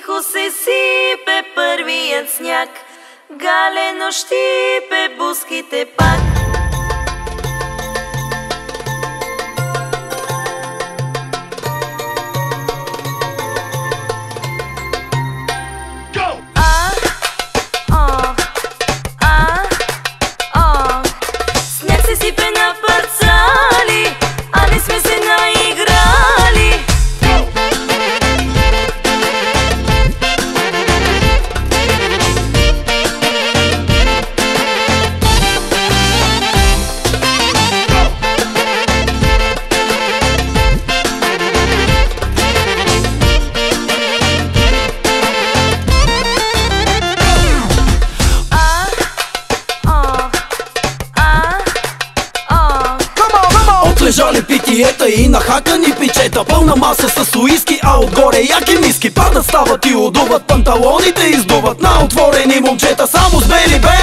Тихо се сипе първият сняг, галено щипе бузките пак. Сняг се сипе на парцали, а не сме се наиграли. Лежали питиета и нахакани пичета, пълна маса с уиски, а отгоре яки миски. Падат, стават и удуват, панталоните издуват на отворени момчета, само с бели бе.